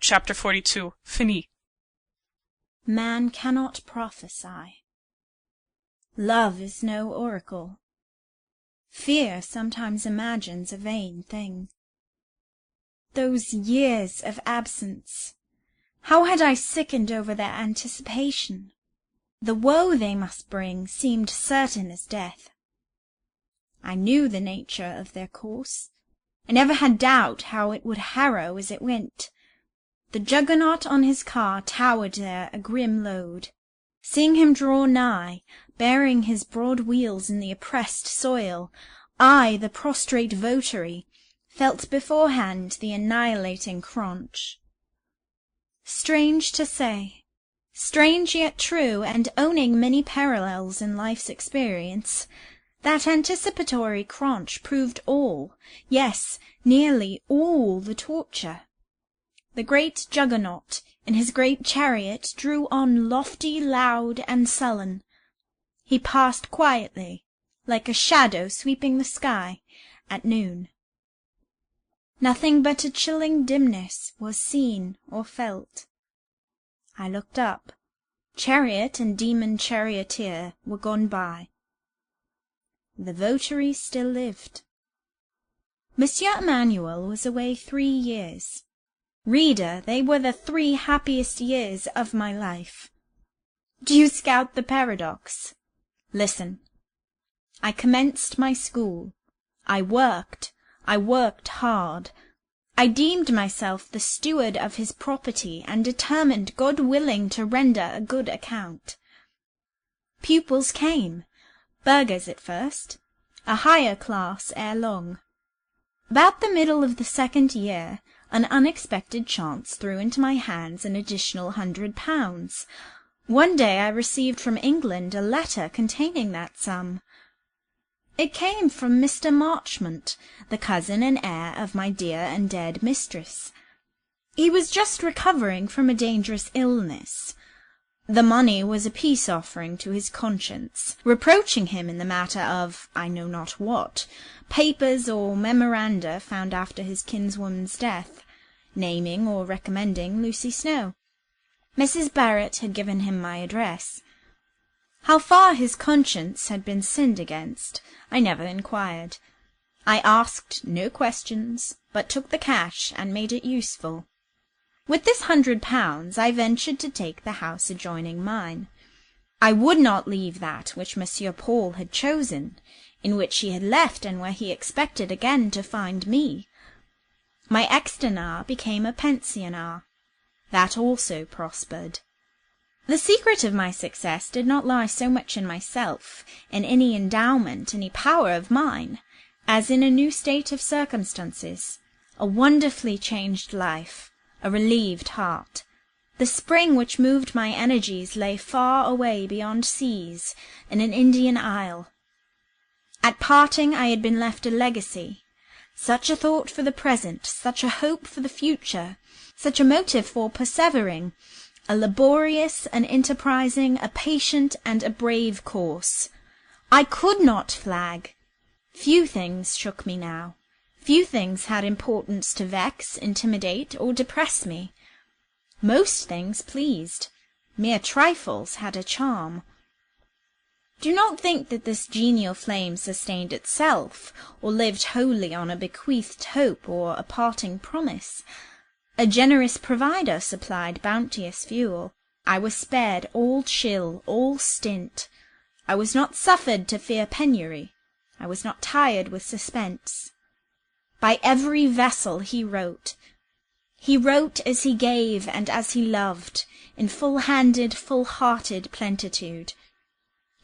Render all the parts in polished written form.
Chapter 42. Fini. Man cannot prophesy. Love is no oracle. Fear sometimes imagines a vain thing. Those years of absence! How had I sickened over their anticipation! The woe they must bring seemed certain as death. I knew the nature of their course. I never had doubt how it would harrow as it went. The Juggernaut on his car towered there a grim load. Seeing him draw nigh, bearing his broad wheels in the oppressed soil, I, the prostrate votary, felt beforehand the annihilating crunch. Strange to say, strange yet true, and owning many parallels in life's experience, that anticipatory crunch proved all, yes, nearly all the torture. The great Juggernaut, in his great chariot, drew on lofty, loud, and sullen. He passed quietly, like a shadow sweeping the sky, at noon. Nothing but a chilling dimness was seen or felt. I looked up. Chariot and demon charioteer were gone by. The votary still lived. Monsieur Emmanuel was away 3 years. Reader, they were the 3 happiest years of my life. Do you scout the paradox? Listen. I commenced my school. I worked hard. I deemed myself the steward of his property, and determined, God willing, to render a good account. Pupils came, burghers at first, a higher class ere long. About the middle of the 2nd year, an unexpected chance threw into my hands an additional £100. One day I received from England a letter containing that sum. It came from Mr. Marchmont, the cousin and heir of my dear and dead mistress. He was just recovering from a dangerous illness. The money was a peace offering to his conscience, reproaching him in the matter of I know not what, papers or memoranda found after his kinswoman's death, naming or recommending Lucy Snowe. Mrs. Barrett had given him my address. How far his conscience had been sinned against, I never inquired. I asked no questions, but took the cash and made it useful. With this £100 I ventured to take the house adjoining mine. I would not leave that which Monsieur Paul had chosen, in which he had left and where he expected again to find me. My externat became a pensionat. That also prospered. The secret of my success did not lie so much in myself, in any endowment, any power of mine, as in a new state of circumstances, a wonderfully changed life, a relieved heart. The spring which moved my energies lay far away beyond seas, in an Indian isle. At parting I had been left a legacy, such a thought for the present, such a hope for the future, such a motive for persevering, a laborious, an enterprising, a patient, and a brave course. I could not flag. Few things shook me now. Few things had importance to vex, intimidate, or depress me. Most things pleased. Mere trifles had a charm. Do not think that this genial flame sustained itself, or lived wholly on a bequeathed hope or a parting promise. A generous provider supplied bounteous fuel. I was spared all chill, all stint. I was not suffered to fear penury. I was not tired with suspense. By every vessel he wrote. He wrote as he gave and as he loved, in full-handed, full-hearted plenitude.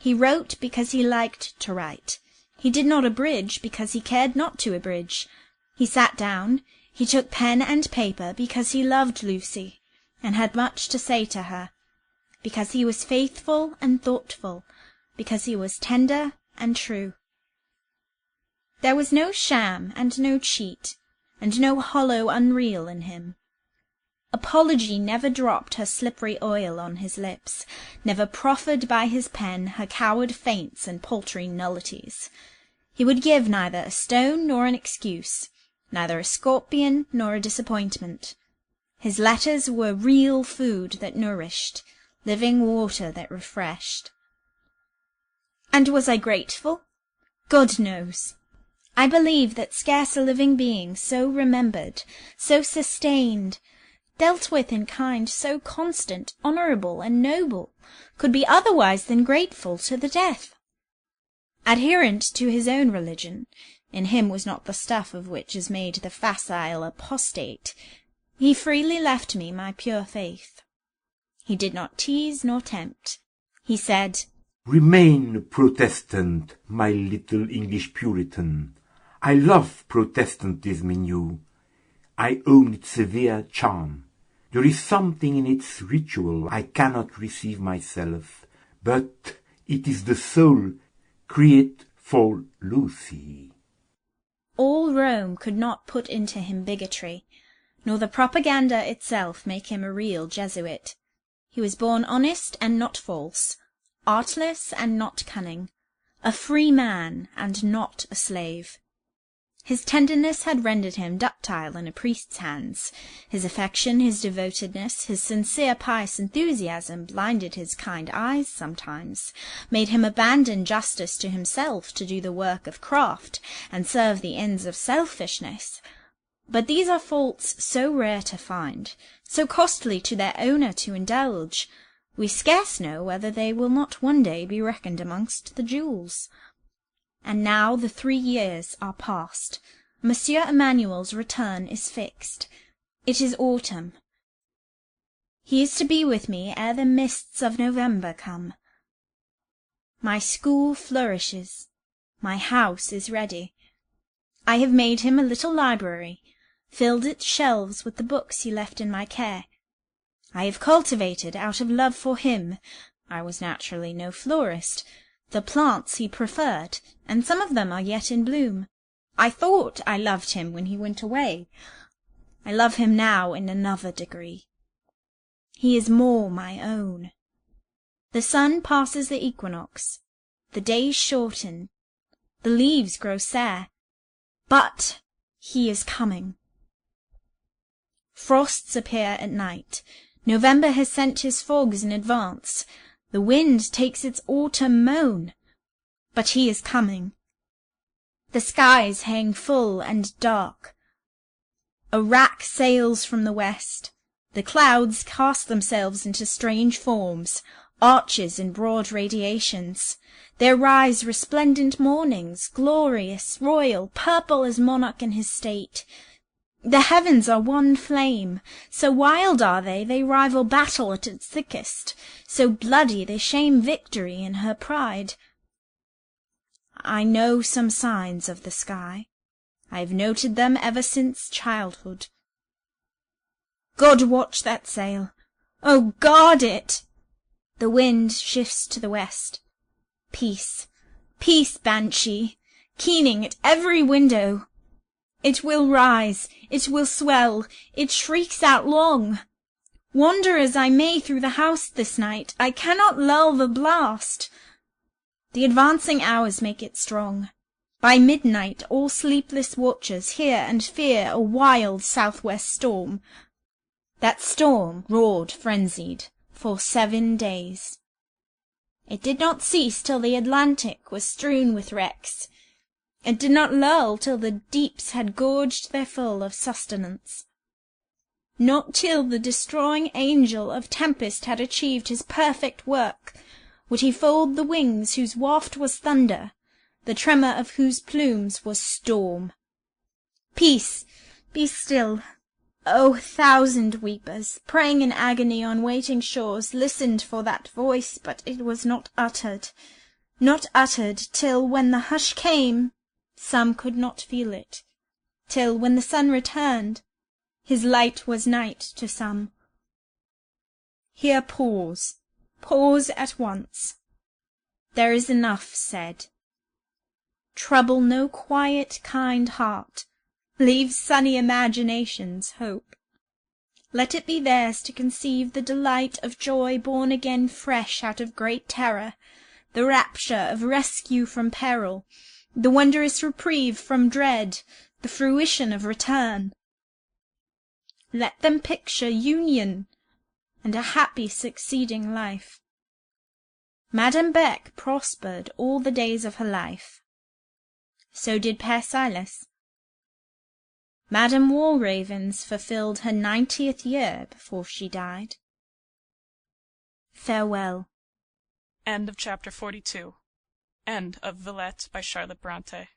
He wrote because he liked to write. He did not abridge because he cared not to abridge. He sat down, he took pen and paper because he loved Lucy, and had much to say to her, because he was faithful and thoughtful, because he was tender and true. There was no sham and no cheat, and no hollow unreal in him. Apology never dropped her slippery oil on his lips, never proffered by his pen her coward feints and paltry nullities. He would give neither a stone nor an excuse, neither a scorpion nor a disappointment. His letters were real food that nourished, living water that refreshed. And was I grateful? God knows. I believe that scarce a living being so remembered, so sustained, dealt with in kind so constant, honourable, and noble, could be otherwise than grateful to the death. Adherent to his own religion, in him was not the stuff of which is made the facile apostate. He freely left me my pure faith. He did not tease nor tempt. He said, "Remain Protestant, my little English Puritan. I love Protestantism in you. I own its severe charm. There is something in its ritual I cannot receive myself, but it is the soul create for Lucy." All Rome could not put into him bigotry, nor the propaganda itself make him a real Jesuit. He was born honest and not false, artless and not cunning, a free man and not a slave. His tenderness had rendered him ductile in a priest's hands. His affection, his devotedness, his sincere pious enthusiasm blinded his kind eyes sometimes, made him abandon justice to himself to do the work of craft and serve the ends of selfishness. But these are faults so rare to find, so costly to their owner to indulge, we scarce know whether they will not one day be reckoned amongst the jewels. And now the 3 years are past. Monsieur Emmanuel's return is fixed. It is autumn. He is to be with me ere the mists of November come. My school flourishes. My house is ready. I have made him a little library, filled its shelves with the books he left in my care. I have cultivated, out of love for him, I was naturally no florist, the plants he preferred, and some of them are yet in bloom. I thought I loved him when he went away. I love him now in another degree. He is more my own. The sun passes the equinox. The days shorten. The leaves grow sere. But he is coming. Frosts appear at night. November has sent his fogs in advance. The wind takes its autumn moan. But he is coming. The skies hang full and dark. A rack sails from the west. The clouds cast themselves into strange forms, arches and broad radiations. There rise resplendent mornings, glorious, royal, purple as monarch in his state. The heavens are one flame, so wild are they rival battle at its thickest, so bloody they shame victory in her pride. I know some signs of the sky. I have noted them ever since childhood. God watch that sail! Oh, guard it! The wind shifts to the west. Peace, peace, banshee, keening at every window. It will rise, it will swell, it shrieks out long. Wander as I may through the house this night, I cannot lull the blast. The advancing hours make it strong. By midnight all sleepless watchers hear and fear a wild southwest storm. That storm roared frenzied for 7 days. It did not cease till the Atlantic was strewn with wrecks. It did not lull till the deeps had gorged their full of sustenance. Not till the destroying angel of tempest had achieved his perfect work would he fold the wings whose waft was thunder, the tremor of whose plumes was storm. Peace, be still. O 1,000 weepers, praying in agony on waiting shores, listened for that voice, but it was not uttered till, when the hush came, some could not feel it, till, when the sun returned, his light was night to some. Here pause at once. There is enough said. Trouble no quiet, kind heart. Leave sunny imaginations hope. Let it be theirs to conceive the delight of joy born again fresh out of great terror, the rapture of rescue from peril, the wondrous reprieve from dread, the fruition of return. Let them picture union, and a happy succeeding life. Madame Beck prospered all the days of her life. So did Père Silas. Madame Walravens fulfilled her 90th year before she died. Farewell. End of chapter 42. End of Villette by Charlotte Bronte.